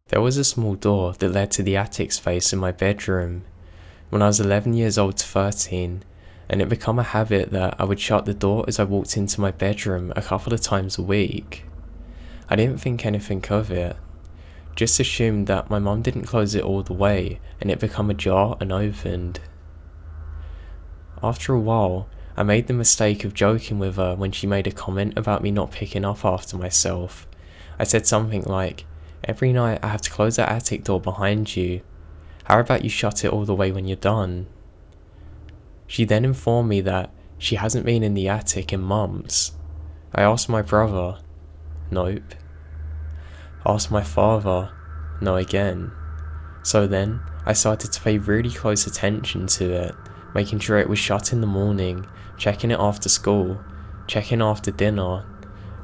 There was a small door that led to the attic space in my bedroom when I was 11 years old to 13, and it became a habit that I would shut the door as I walked into my bedroom a couple of times a week. I didn't think anything of it, just assumed that my mum didn't close it all the way and it became ajar and opened. After a while, I made the mistake of joking with her when she made a comment about me not picking up after myself. I said something like, "Every night I have to close that attic door behind you. How about you shut it all the way when you're done?" She then informed me that she hasn't been in the attic in months. I asked my brother. Nope. Asked my father. No again. So then, I started to pay really close attention to it, making sure it was shut in the morning, checking it after school, checking after dinner,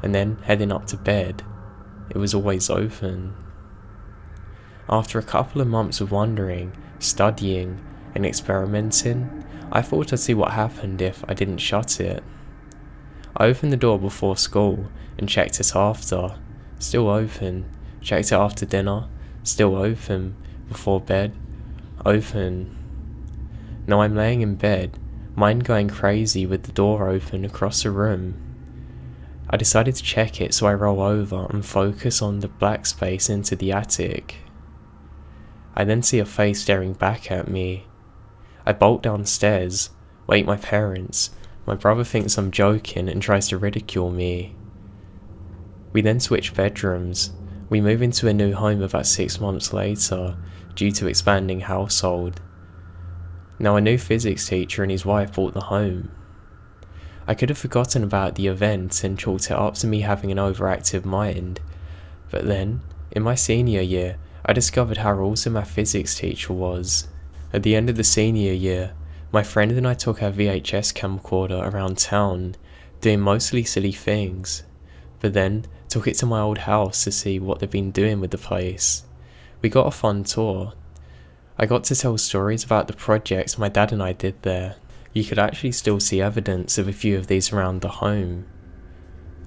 and then heading up to bed. It was always open. After a couple of months of wondering, studying, and experimenting, I thought I'd see what happened if I didn't shut it. I opened the door before school and checked it after. Still open. Checked it after dinner. Still open. Before bed. Open. Now I'm laying in bed, mind going crazy with the door open across the room. I decided to check it, so I roll over and focus on the black space into the attic. I then see a face staring back at me. I bolt downstairs, wake my parents. My brother thinks I'm joking and tries to ridicule me. We then switch bedrooms. We move into a new home about 6 months later, due to expanding household. Now a new physics teacher and his wife bought the home. I could have forgotten about the event and chalked it up to me having an overactive mind, but then, in my senior year, I discovered how awesome our physics teacher was. At the end of the senior year, my friend and I took our VHS camcorder around town, doing mostly silly things, but then took it to my old house to see what they've been doing with the place. We got a fun tour. I got to tell stories about the projects my dad and I did there. You could actually still see evidence of a few of these around the home.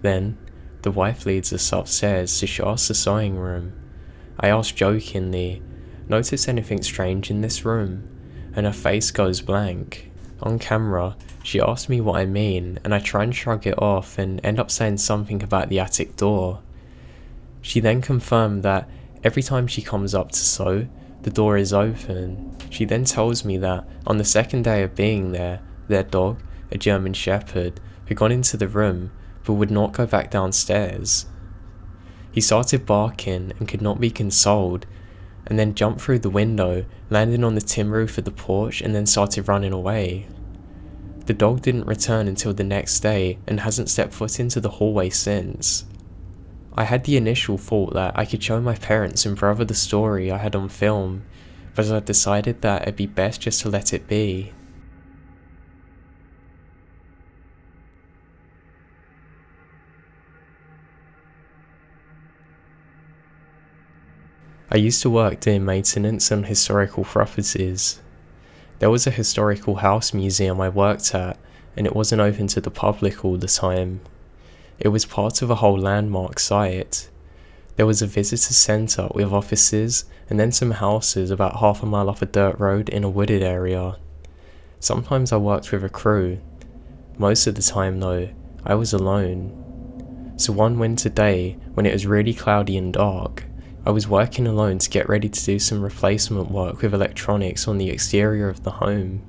Then, the wife leads us upstairs to show us the sewing room. I asked jokingly, "Notice anything strange in this room?" And her face goes blank. On camera, she asked me what I mean, and I try and shrug it off and end up saying something about the attic door. She then confirmed that every time she comes up to sew, the door is open. She then tells me that on the second day of being there, their dog, a German Shepherd, had gone into the room but would not go back downstairs. He started barking and could not be consoled, and then jumped through the window, landing on the tin roof of the porch, and then started running away. The dog didn't return until the next day and hasn't stepped foot into the hallway since. I had the initial thought that I could show my parents and brother the story I had on film, but I decided that it'd be best just to let it be. I used to work doing maintenance on historical properties. There was a historical house museum I worked at, and it wasn't open to the public all the time. It was part of a whole landmark site. There was a visitor centre with offices and then some houses about half a mile up a dirt road in a wooded area. Sometimes I worked with a crew. Most of the time though, I was alone. So one winter day, when it was really cloudy and dark, I was working alone to get ready to do some replacement work with electronics on the exterior of the home.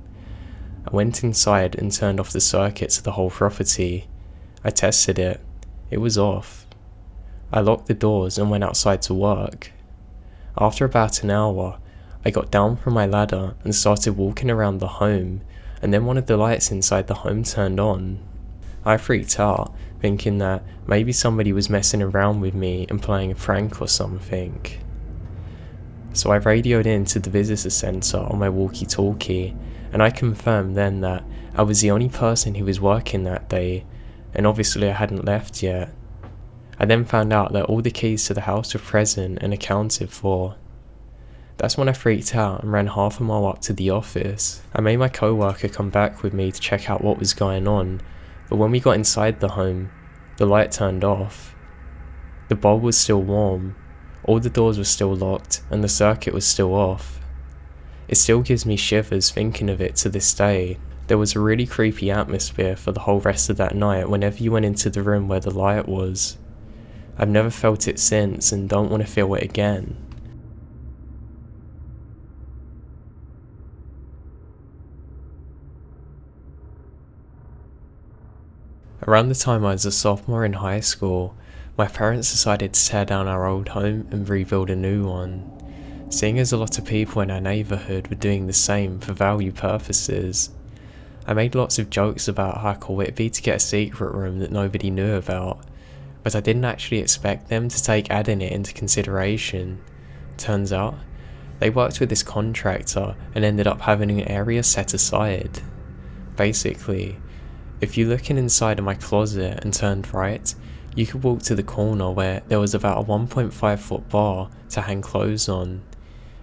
I went inside and turned off the circuits of the whole property. I tested it. It was off. I locked the doors and went outside to work. After about an hour, I got down from my ladder and started walking around the home, and then one of the lights inside the home turned on. I freaked out, thinking that maybe somebody was messing around with me and playing a prank or something. So I radioed into the visitor centre on my walkie-talkie, and I confirmed then that I was the only person who was working that day, and obviously I hadn't left yet. I then found out that all the keys to the house were present and accounted for. That's when I freaked out and ran half a mile up to the office. I made my co-worker come back with me to check out what was going on, but when we got inside the home, the light turned off. The bulb was still warm. All the doors were still locked and the circuit was still off. It still gives me shivers thinking of it to this day. There was a really creepy atmosphere for the whole rest of that night whenever you went into the room where the light was. I've never felt it since and don't want to feel it again. Around the time I was a sophomore in high school, my parents decided to tear down our old home and rebuild a new one. Seeing as a lot of people in our neighbourhood were doing the same for value purposes, I made lots of jokes about how cool it'd be to get a secret room that nobody knew about, but I didn't actually expect them to take adding it into consideration. Turns out, they worked with this contractor and ended up having an area set aside. Basically, if you looked inside of my closet and turned right, you could walk to the corner where there was about a 1.5 foot bar to hang clothes on.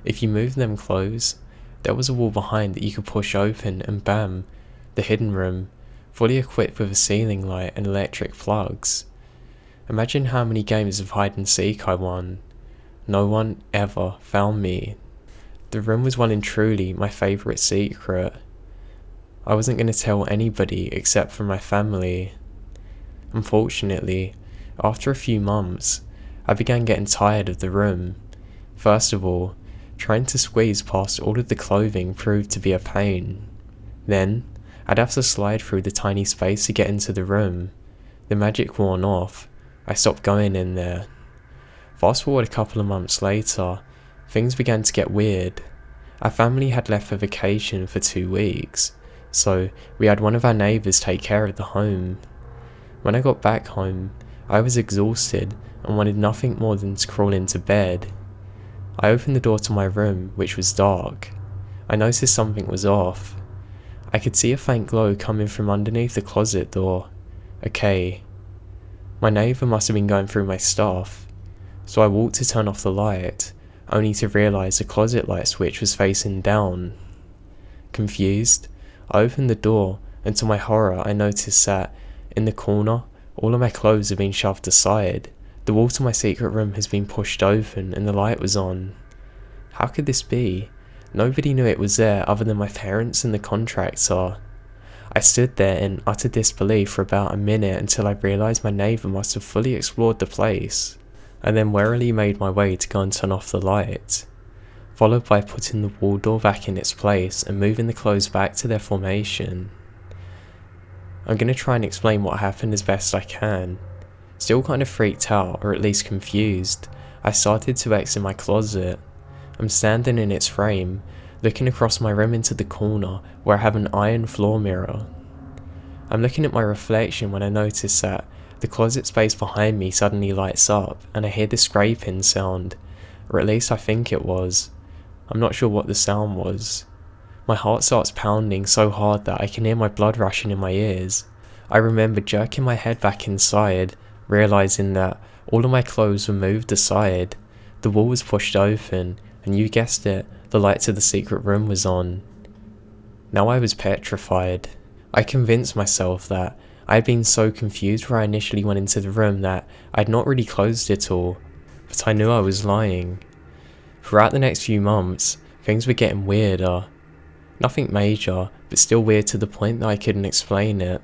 If you moved them clothes, there was a wall behind that you could push open and bam, the hidden room, fully equipped with a ceiling light and electric plugs. Imagine how many games of hide and seek I won. No one ever found me. The room was well and truly my favourite secret. I wasn't going to tell anybody except for my family. Unfortunately, after a few months, I began getting tired of the room. First of all, trying to squeeze past all of the clothing proved to be a pain. Then, I'd have to slide through the tiny space to get into the room. The magic worn off, I stopped going in there. Fast forward a couple of months later, things began to get weird. Our family had left for vacation for 2 weeks, so we had one of our neighbours take care of the home. When I got back home, I was exhausted and wanted nothing more than to crawl into bed. I opened the door to my room, which was dark. I noticed something was off. I could see a faint glow coming from underneath the closet door. Okay, my neighbour must have been going through my stuff. So I walked to turn off the light, only to realise the closet light switch was facing down. Confused, I opened the door, and to my horror I noticed that, in the corner, all of my clothes had been shoved aside. The wall to my secret room has been pushed open and the light was on. How could this be? Nobody knew it was there other than my parents and the contractor. I stood there in utter disbelief for about a minute until I realised my neighbour must have fully explored the place. I then warily made my way to go and turn off the light, followed by putting the wall door back in its place and moving the clothes back to their formation. I'm going to try and explain what happened as best I can. Still kind of freaked out, or at least confused, I started to exit my closet. I'm standing in its frame, looking across my room into the corner where I have an iron floor mirror. I'm looking at my reflection when I notice that the closet space behind me suddenly lights up and I hear the scraping sound, or at least I think it was. I'm not sure what the sound was. My heart starts pounding so hard that I can hear my blood rushing in my ears. I remember jerking my head back inside, realising that all of my clothes were moved aside, the wall was pushed open, and you guessed it, the light to the secret room was on. Now I was petrified. I convinced myself that I had been so confused where I initially went into the room that I'd not really closed it all, but I knew I was lying. Throughout the next few months, things were getting weirder. Nothing major, but still weird to the point that I couldn't explain it.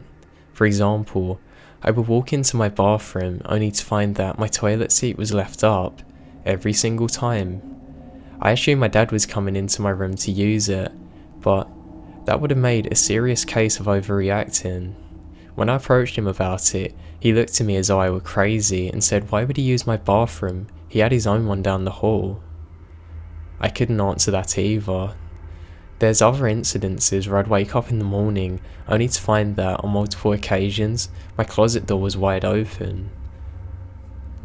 For example, I would walk into my bathroom only to find that my toilet seat was left up, every single time. I assumed my dad was coming into my room to use it, but that would have made a serious case of overreacting. When I approached him about it, he looked at me as though I were crazy and said why would he use my bathroom, he had his own one down the hall. I couldn't answer that either. There's other incidences where I'd wake up in the morning only to find that on multiple occasions my closet door was wide open.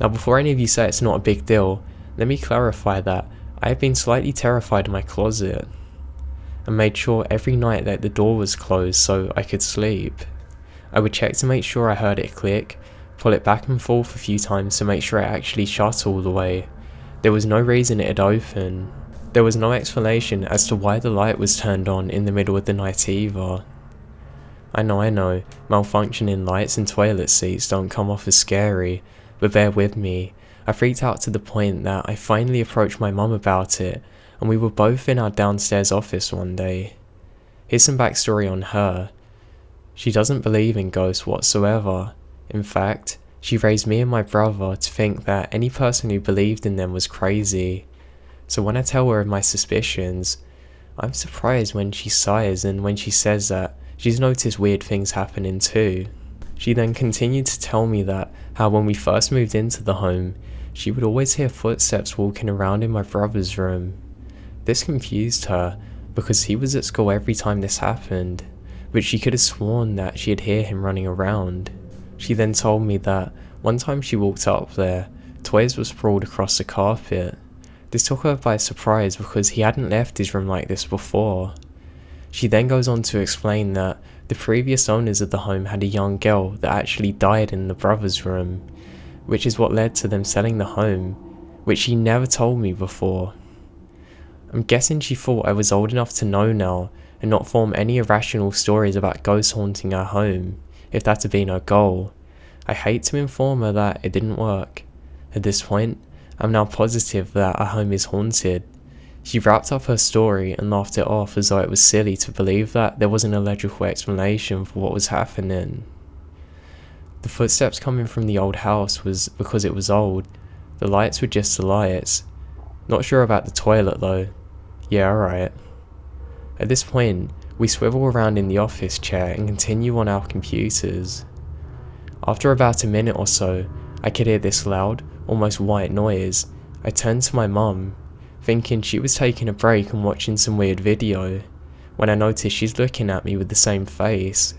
Now before any of you say it's not a big deal, let me clarify that I have been slightly terrified of my closet and made sure every night that the door was closed so I could sleep. I would check to make sure I heard it click, pull it back and forth a few times to make sure it actually shut all the way. There was no reason it'd open. There was no explanation as to why the light was turned on in the middle of the night either. I know, malfunctioning lights and toilet seats don't come off as scary, but bear with me, I freaked out to the point that I finally approached my mum about it, and we were both in our downstairs office one day. Here's some backstory on her. She doesn't believe in ghosts whatsoever. In fact, she raised me and my brother to think that any person who believed in them was crazy. So when I tell her of my suspicions, I'm surprised when she sighs and when she says that she's noticed weird things happening too. She then continued to tell me that how when we first moved into the home, she would always hear footsteps walking around in my brother's room. This confused her because he was at school every time this happened, but she could have sworn that she'd hear him running around. She then told me that one time she walked up there, toys were sprawled across the carpet. This took her by surprise because he hadn't left his room like this before. She then goes on to explain that the previous owners of the home had a young girl that actually died in the brother's room, which is what led to them selling the home, which she never told me before. I'm guessing she thought I was old enough to know now and not form any irrational stories about ghosts haunting our home, if that had been her goal. I hate to inform her that it didn't work. At this point, I'm now positive that our home is haunted. She wrapped up her story and laughed it off as though it was silly to believe that there wasn't a logical explanation for what was happening. The footsteps coming from the old house was because it was old. The lights were just the lights. Not sure about the toilet though. Yeah, alright. At this point, we swivel around in the office chair and continue on our computers. After about a minute or so, I could hear this loud, almost white noise. I turned to my mum, thinking she was taking a break and watching some weird video, when I noticed she's looking at me with the same face.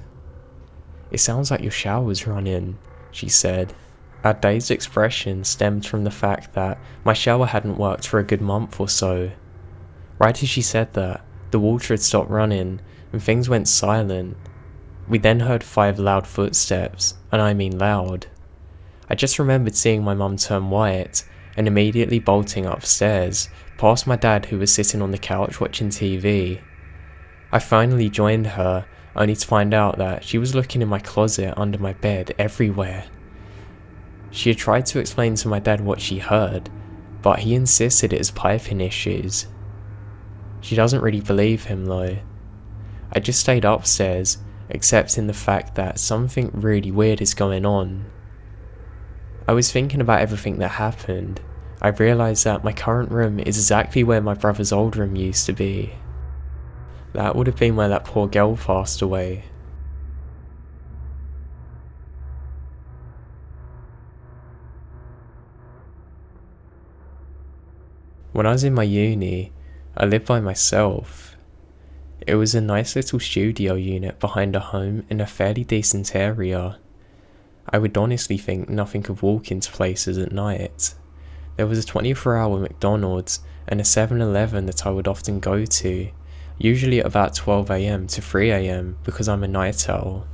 "It sounds like your shower's running," she said. Our dazed expression stemmed from the fact that my shower hadn't worked for a good month or so. Right as she said that, the water had stopped running and things went silent. We then heard 5 loud footsteps, and I mean loud. I just remembered seeing my mum turn white and immediately bolting upstairs, past my dad who was sitting on the couch watching TV. I finally joined her, only to find out that she was looking in my closet, under my bed, everywhere. She had tried to explain to my dad what she heard, but he insisted it was piping issues. She doesn't really believe him though. I just stayed upstairs, accepting the fact that something really weird is going on. I was thinking about everything that happened. I realised that my current room is exactly where my brother's old room used to be. That would have been where that poor girl passed away. When I was in my uni, I lived by myself. It was a nice little studio unit behind a home in a fairly decent area. I would honestly think nothing could walk into places at night. There was a 24-hour McDonald's and a 7-Eleven that I would often go to, usually at about 12 AM to 3 AM because I'm a night owl.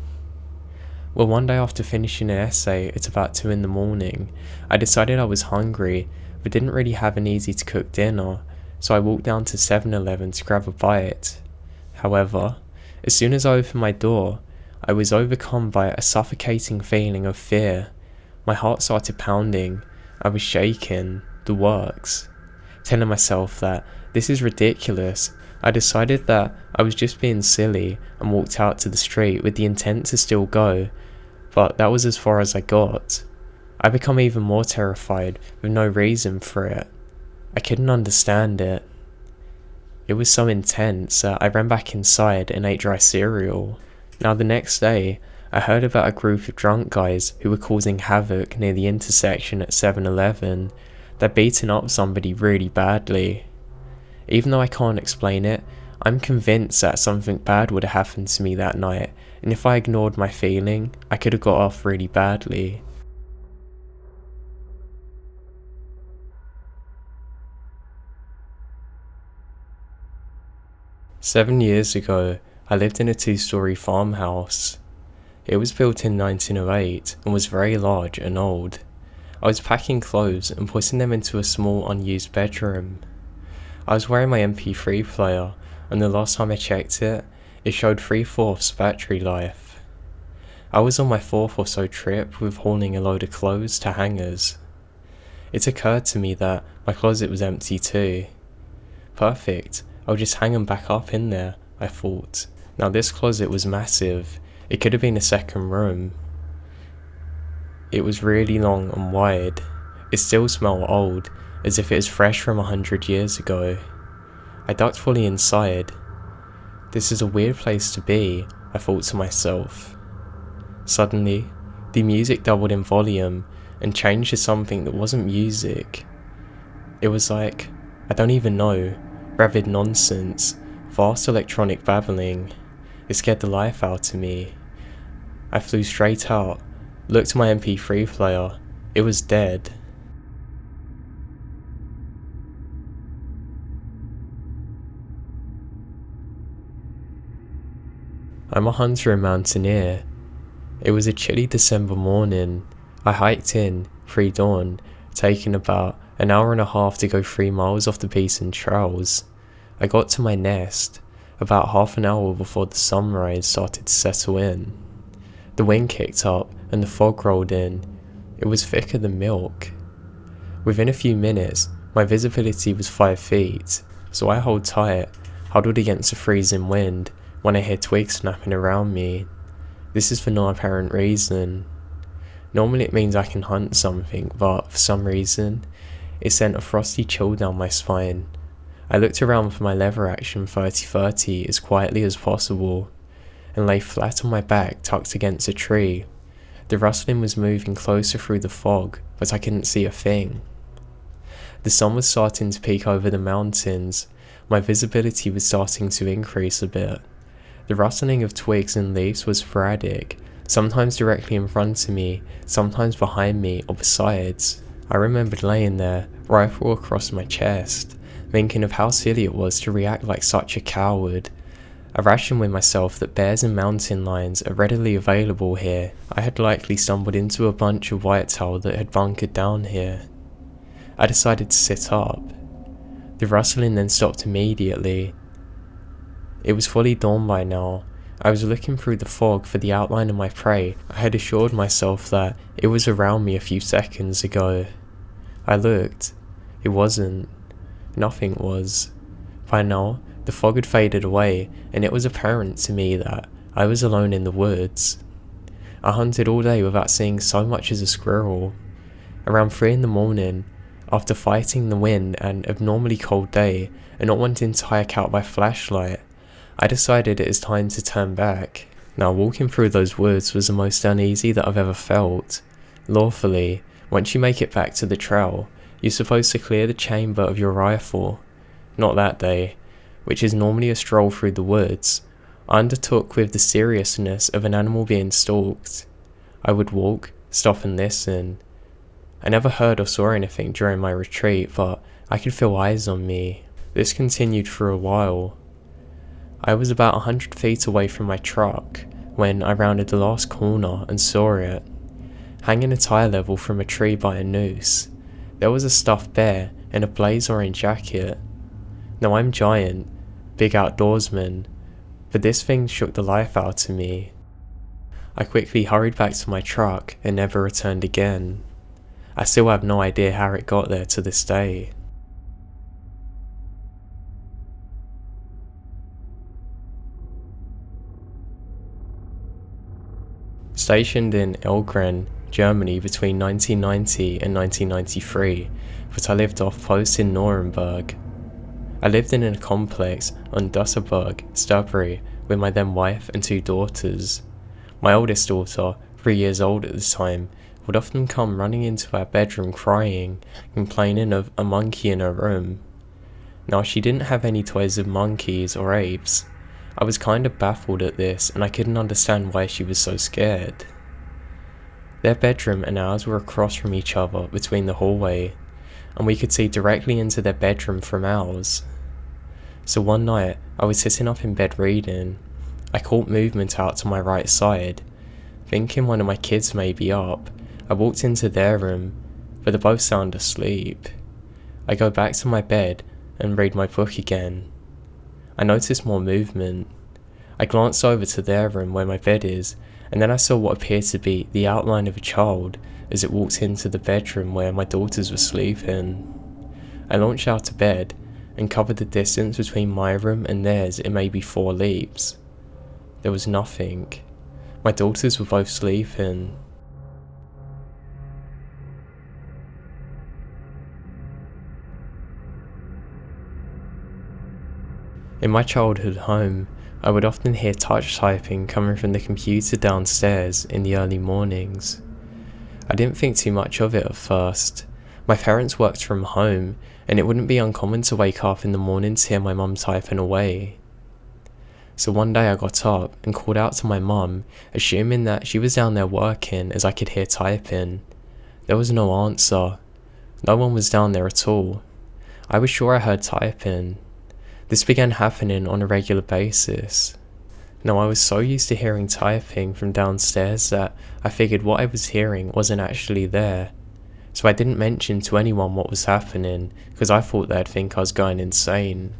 Well, one day after finishing an essay at about 2 in the morning, I decided I was hungry but didn't really have an easy to cook dinner, so I walked down to 7-Eleven to grab a bite. However, as soon as I opened my door, I was overcome by a suffocating feeling of fear. My heart started pounding, I was shaking, the works. Telling myself that this is ridiculous, I decided that I was just being silly and walked out to the street with the intent to still go, but that was as far as I got. I become even more terrified with no reason for it. I couldn't understand it. It was so intense that I ran back inside and ate dry cereal. Now the next day, I heard about a group of drunk guys who were causing havoc near the intersection at 7-Eleven. They'd beaten up somebody really badly. Even though I can't explain it, I'm convinced that something bad would have happened to me that night, and if I ignored my feeling, I could have got off really badly. "7 years ago, I lived in a 2-story farmhouse. It was built in 1908 and was very large and old. I was packing clothes and putting them into a small unused bedroom. I was wearing my MP3 player, and the last time I checked it, it showed 3/4 battery life. I was on my 4th or so trip with hauling a load of clothes to hangers. It occurred to me that my closet was empty too. Perfect, I'll just hang them back up in there, I thought. Now this closet was massive. It could have been a second room. It was really long and wide. It still smelled old, as if it was fresh from 100 years ago. I ducked fully inside. This is a weird place to be, I thought to myself. Suddenly, the music doubled in volume and changed to something that wasn't music. It was like, I don't even know, rabid nonsense, vast electronic babbling. It scared the life out of me. I flew straight out, looked at my MP3 player. It was dead. I'm a hunter and mountaineer. It was a chilly December morning. I hiked in, pre-dawn, taking about an hour and a half to go 3 miles off the beaten trails. I got to my nest about half an hour before the sunrise started to settle in. The wind kicked up and the fog rolled in. It was thicker than milk. Within a few minutes, my visibility was 5 feet, so I hold tight, huddled against the freezing wind, when I hear twigs snapping around me. This is for no apparent reason. Normally it means I can hunt something, but for some reason, it sent a frosty chill down my spine. I looked around for my lever action 30-30 as quietly as possible, and lay flat on my back tucked against a tree. The rustling was moving closer through the fog, but I couldn't see a thing. The sun was starting to peek over the mountains. My visibility was starting to increase a bit. The rustling of twigs and leaves was sporadic, sometimes directly in front of me, sometimes behind me or besides. I remembered laying there, rifle across my chest, thinking of how silly it was to react like such a coward. I rationed with myself that bears and mountain lions are readily available here. I had likely stumbled into a bunch of whitetail that had bunkered down here. I decided to sit up. The rustling then stopped immediately. It was fully dawn by now. I was looking through the fog for the outline of my prey. I had assured myself that it was around me a few seconds ago. I looked. It wasn't. Nothing was. By now, the fog had faded away, and it was apparent to me that I was alone in the woods. I hunted all day without seeing so much as a squirrel. Around 3 in the morning, after fighting the wind and abnormally cold day, and not wanting to hike out by flashlight, I decided it is time to turn back. Now walking through those woods was the most uneasy that I've ever felt. Lawfully, once you make it back to the trail, you're supposed to clear the chamber of your rifle. Not that day, which is normally a stroll through the woods. I undertook with the seriousness of an animal being stalked. I would walk, stop and listen. I never heard or saw anything during my retreat, but I could feel eyes on me. This continued for a while. I was about 100 feet away from my truck when I rounded the last corner and saw it. Hanging at eye level from a tree by a noose, there was a stuffed bear in a blaze orange jacket. Now I'm giant, big outdoorsman, but this thing shook the life out of me. I quickly hurried back to my truck and never returned again. I still have no idea how it got there to this day. Stationed in Elgren, Germany between 1990 and 1993, but I lived off post in Nuremberg. I lived in a complex on Dusserberg, Stubbury, with my then wife and 2 daughters. My oldest daughter, 3 years old at the time, would often come running into our bedroom crying, complaining of a monkey in her room. Now she didn't have any toys of monkeys or apes. I was kind of baffled at this, and I couldn't understand why she was so scared. Their bedroom and ours were across from each other between the hallway, and we could see directly into their bedroom from ours. So one night, I was sitting up in bed reading. I caught movement out to my right side. Thinking one of my kids may be up, I walked into their room, but they're both sound asleep. I go back to my bed and read my book again. I noticed more movement. I glanced over to their room where my bed is, and then I saw what appeared to be the outline of a child as it walked into the bedroom where my daughters were sleeping. I launched out of bed and covered the distance between my room and theirs in maybe 4 leaps. There was nothing. My daughters were both sleeping. In my childhood home, I would often hear touch typing coming from the computer downstairs in the early mornings. I didn't think too much of it at first. My parents worked from home, and it wouldn't be uncommon to wake up in the morning to hear my mum typing away. So one day I got up and called out to my mum, assuming that she was down there working as I could hear typing. There was no answer. No one was down there at all. I was sure I heard typing. This began happening on a regular basis. Now I was so used to hearing typing from downstairs that I figured what I was hearing wasn't actually there. So I didn't mention to anyone what was happening because I thought they'd think I was going insane.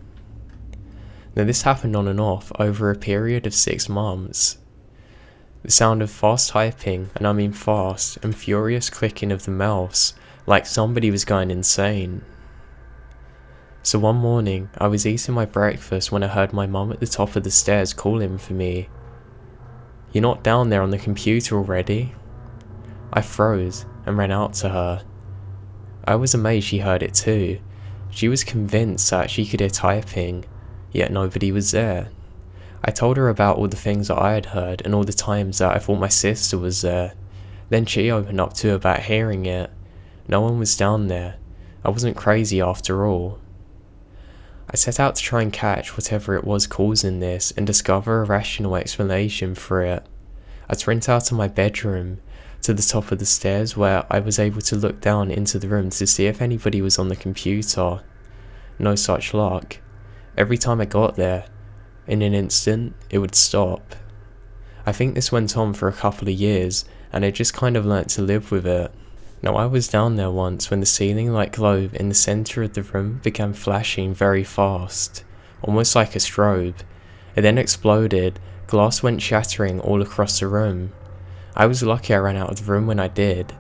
Now this happened on and off over a period of 6 months. The sound of fast typing, and I mean fast, and furious clicking of the mouse, like somebody was going insane. So one morning, I was eating my breakfast when I heard my mum at the top of the stairs calling for me. "You're not down there on the computer already?" I froze and ran out to her. I was amazed she heard it too. She was convinced that she could hear typing, yet nobody was there. I told her about all the things that I had heard and all the times that I thought my sister was there. Then she opened up too about hearing it. No one was down there. I wasn't crazy after all. I set out to try and catch whatever it was causing this and discover a rational explanation for it. I sprint out of my bedroom to the top of the stairs where I was able to look down into the room to see if anybody was on the computer. No such luck. Every time I got there, in an instant, it would stop. I think this went on for a couple of years and I just kind of learnt to live with it. Now I was down there once when the ceiling light globe in the centre of the room began flashing very fast, almost like a strobe. It then exploded, glass went shattering all across the room. I was lucky I ran out of the room when I did.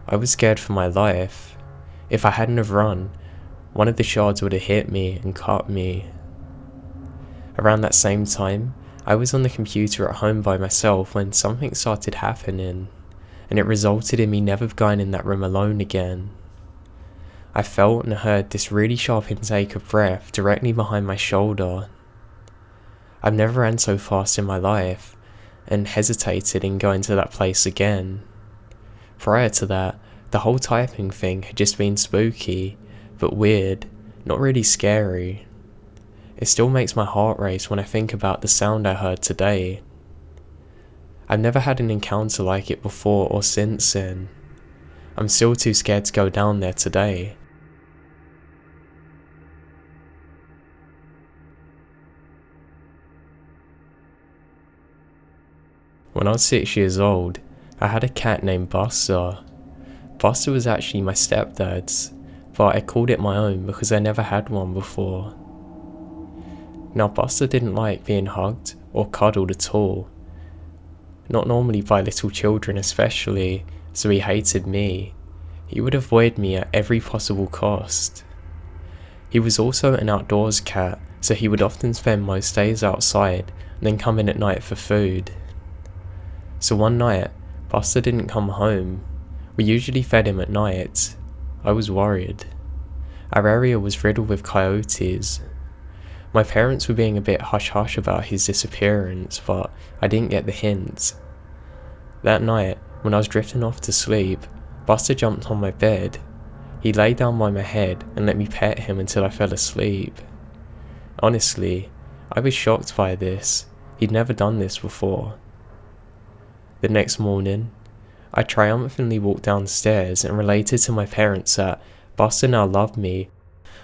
I was scared for my life. If I hadn't have run, one of the shards would have hit me and cut me. Around that same time, I was on the computer at home by myself when something started happening, and it resulted in me never going in that room alone again. I felt and heard this really sharp intake of breath directly behind my shoulder. I've never ran so fast in my life, and hesitated in going to that place again. Prior to that, the whole typing thing had just been spooky, but weird, not really scary. It still makes my heart race when I think about the sound I heard today. I've never had an encounter like it before or since then. I'm still too scared to go down there today. When I was 6 years old, I had a cat named Buster. Buster was actually my stepdad's, but I called it my own because I never had one before. Now Buster didn't like being hugged or cuddled at all. Not normally by little children especially, so he hated me. He would avoid me at every possible cost. He was also an outdoors cat, so he would often spend most days outside and then come in at night for food. So one night, Buster didn't come home. We usually fed him at night. I was worried. Our area was riddled with coyotes. My parents were being a bit hush-hush about his disappearance, but I didn't get the hint. That night, when I was drifting off to sleep, Buster jumped on my bed. He lay down by my head and let me pet him until I fell asleep. Honestly, I was shocked by this. He'd never done this before. The next morning, I triumphantly walked downstairs and related to my parents that Buster now loved me.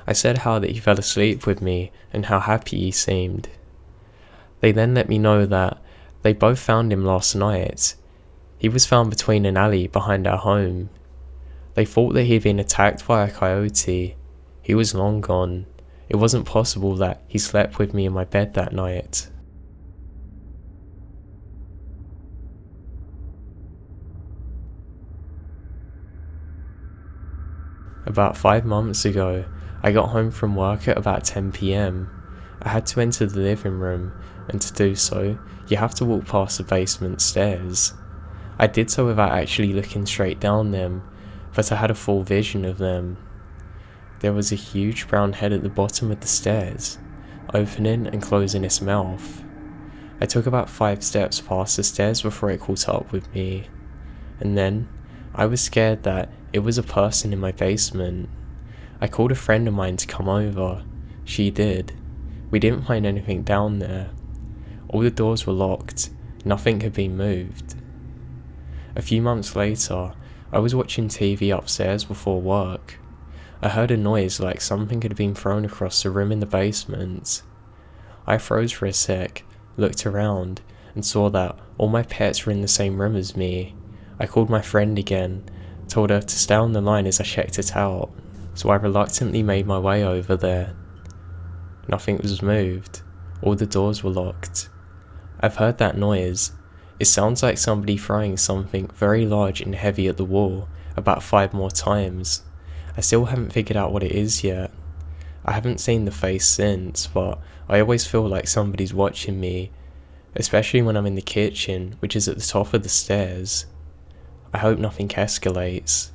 I said how that he fell asleep with me and how happy he seemed. They then let me know that they both found him last night. He was found between an alley behind our home. They thought that he'd been attacked by a coyote. He was long gone. It wasn't possible that he slept with me in my bed that night. About 5 months ago, I got home from work at about 10 PM. I had to enter the living room, and to do so, you have to walk past the basement stairs. I did so without actually looking straight down them, but I had a full vision of them. There was a huge brown head at the bottom of the stairs, opening and closing its mouth. I took about 5 steps past the stairs before it caught up with me, and then I was scared that it was a person in my basement. I called a friend of mine to come over. She did. We didn't find anything down there. All the doors were locked, nothing had been moved. A few months later, I was watching TV upstairs before work. I heard a noise like something had been thrown across the room in the basement. I froze for a sec, looked around, and saw that all my pets were in the same room as me. I called my friend again, told her to stay on the line as I checked it out, so I reluctantly made my way over there. Nothing was moved, all the doors were locked. I've heard that noise. It sounds like somebody throwing something very large and heavy at the wall about 5 more times. I still haven't figured out what it is yet. I haven't seen the face since, but I always feel like somebody's watching me, especially when I'm in the kitchen, which is at the top of the stairs. I hope nothing escalates.